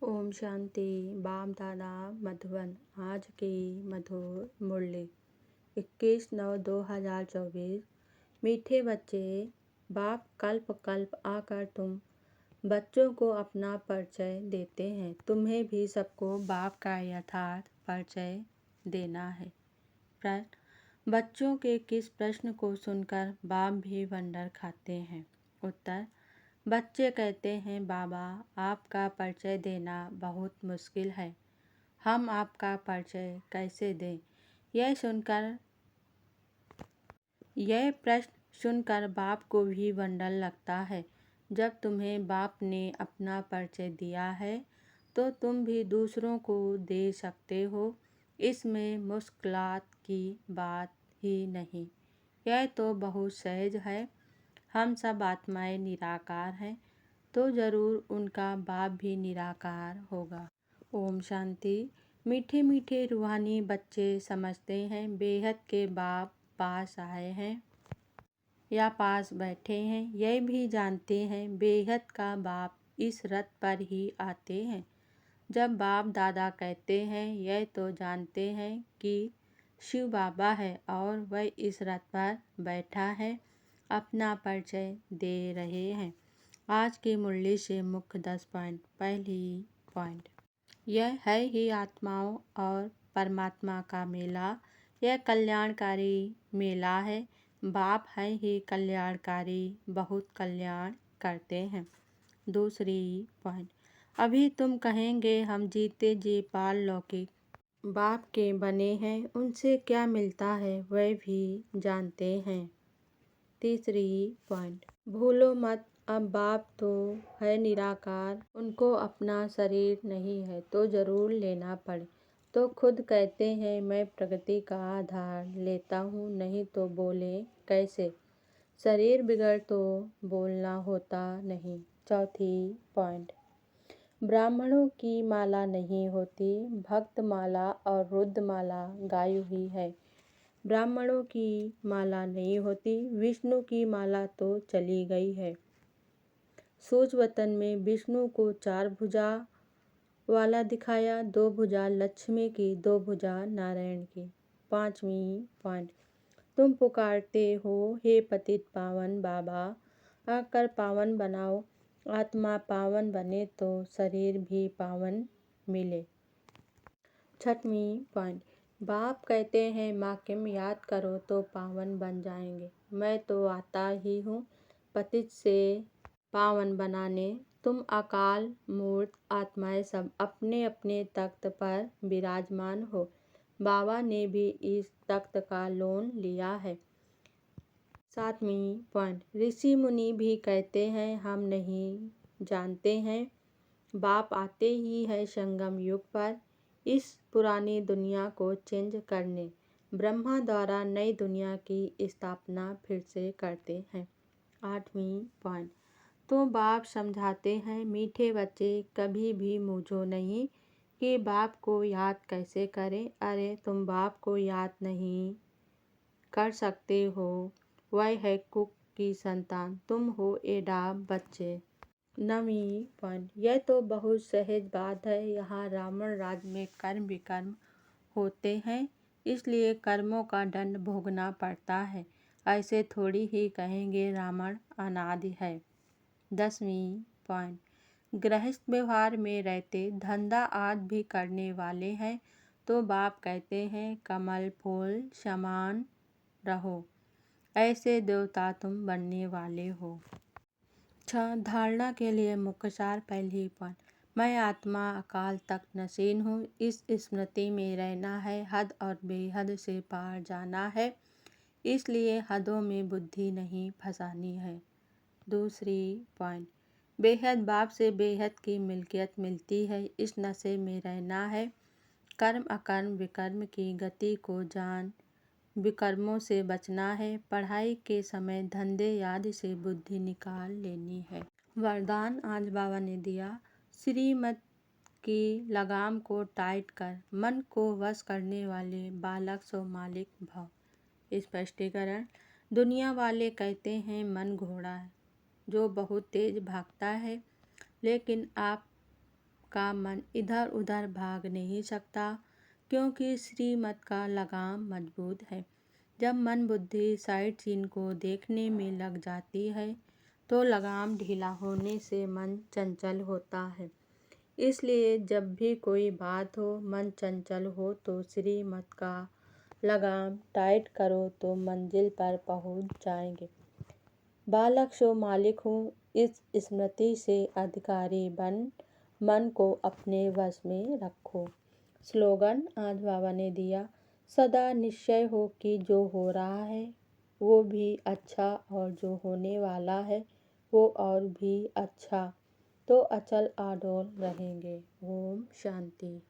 ओम शांति। बाप दादा मधुबन। आज की मधुर मुरली 21/9/2024। मीठे बच्चे, बाप कल्प कल्प आकर तुम बच्चों को अपना परिचय देते हैं। तुम्हें भी सबको बाप का यथार्थ परिचय देना है। प्रश्न: बच्चों के किस प्रश्न को सुनकर बाप भी वंडर खाते हैं? उत्तर: बच्चे कहते हैं, बाबा आपका परिचय देना बहुत मुश्किल है, हम आपका परिचय कैसे दें? यह प्रश्न सुनकर बाप को भी वंडर लगता है। जब तुम्हें बाप ने अपना परिचय दिया है तो तुम भी दूसरों को दे सकते हो। इसमें मुश्किलात की बात ही नहीं, यह तो बहुत सहज है। हम सब आत्माएं निराकार हैं, तो जरूर उनका बाप भी निराकार होगा। ओम शांति। मीठे मीठे रूहानी बच्चे समझते हैं बेहद के बाप पास आए हैं या पास बैठे हैं। यह भी जानते हैं बेहद का बाप इस रथ पर ही आते हैं। जब बाप दादा कहते हैं, यह तो जानते हैं कि शिव बाबा है और वह इस रथ पर बैठा है, अपना परिचय दे रहे हैं। आज की मुरली से मुख्य 10 पॉइंट। पहली पॉइंट, यह है ही आत्माओं और परमात्मा का मेला। यह कल्याणकारी मेला है। बाप है ही कल्याणकारी, बहुत कल्याण करते हैं। दूसरी पॉइंट, अभी तुम कहेंगे हम जीते जी पार लौकिक बाप के बने हैं, उनसे क्या मिलता है वह भी जानते हैं। तीसरी पॉइंट, भूलो मत अब बाप तो है निराकार, उनको अपना शरीर नहीं है तो जरूर लेना पड़े तो खुद कहते हैं मैं प्रगति का आधार लेता हूँ, नहीं तो बोले कैसे? शरीर बिगड़ तो बोलना होता नहीं। चौथी पॉइंट, ब्राह्मणों की माला नहीं होती, भक्त माला और रुद्र माला गायु ही है। ब्राह्मणों की माला नहीं होती, विष्णु की माला तो चली गई है। सूर्यवतन में विष्णु को 4 भुजा वाला दिखाया, 2 भुजा लक्ष्मी की, 2 भुजा नारायण की। पांचवी पॉइंट, तुम पुकारते हो हे पतित पावन बाबा, आकर पावन बनाओ। आत्मा पावन बने तो शरीर भी पावन मिले। छठवीं पॉइंट, बाप कहते हैं माकिम याद करो तो पावन बन जाएंगे। मैं तो आता ही हूँ पतित से पावन बनाने। तुम अकाल मूर्त आत्माएं सब अपने अपने तख्त पर विराजमान हो। बाबा ने भी इस तख्त का लोन लिया है। सातवीं पॉइंट, ऋषि मुनि भी कहते हैं हम नहीं जानते हैं। बाप आते ही है संगम युग पर इस पुरानी दुनिया को चेंज करने। ब्रह्मा द्वारा नई दुनिया की स्थापना फिर से करते हैं। आठवीं पॉइंट, तो बाप समझाते हैं मीठे बच्चे कभी भी मूझो नहीं कि बाप को याद कैसे करें। अरे तुम बाप को याद नहीं कर सकते हो, वह है कुक की संतान, तुम हो एडा बच्चे। नवीं पॉइंट, यह तो बहुत सहज बात है। यहाँ रावण राज्य में कर्म विकर्म होते हैं, इसलिए कर्मों का दंड भोगना पड़ता है। ऐसे थोड़ी ही कहेंगे रावण अनादि है। 10वीं पॉइंट, गृहस्थ व्यवहार में रहते धंधा आदि भी करने वाले हैं तो बाप कहते हैं कमल फूल समान रहो, ऐसे देवता तुम बनने वाले हो। 6. धारणा के लिए मुख्य सार। पहली पॉइंट, मैं आत्मा अकाल तक नसीन हूँ, इस स्मृति में रहना है, हद और बेहद से पार जाना है, इसलिए हदों में बुद्धि नहीं फंसानी है। दूसरी पॉइंट, बेहद बाप से बेहद की मिल्कियत मिलती है, इस नशे में रहना है, कर्म अकर्म विकर्म की गति को जान विकर्मों से बचना है, पढ़ाई के समय धंधे आदि से बुद्धि निकाल लेनी है। वरदान आज बाबा ने दिया, श्रीमत की लगाम को टाइट कर मन को वश करने वाले बालक सो मालिक भव। स्पष्टीकरण, दुनिया वाले कहते हैं मन घोड़ा है जो बहुत तेज भागता है, लेकिन आप आपका मन इधर उधर भाग नहीं सकता, क्योंकि श्रीमत का लगाम मजबूत है। जब मन बुद्धि साइट सीन को देखने में लग जाती है तो लगाम ढीला होने से मन चंचल होता है। इसलिए जब भी कोई बात हो, मन चंचल हो तो श्रीमत का लगाम टाइट करो तो मंजिल पर पहुंच जाएंगे। बालक सो मालिक हूँ, इस स्मृति से अधिकारी बन मन को अपने वश में रखो। स्लोगन आज बाबा ने दिया, सदा निश्चय हो कि जो हो रहा है वो भी अच्छा और जो होने वाला है वो और भी अच्छा, तो अचल अडोल रहेंगे। ओम शांति।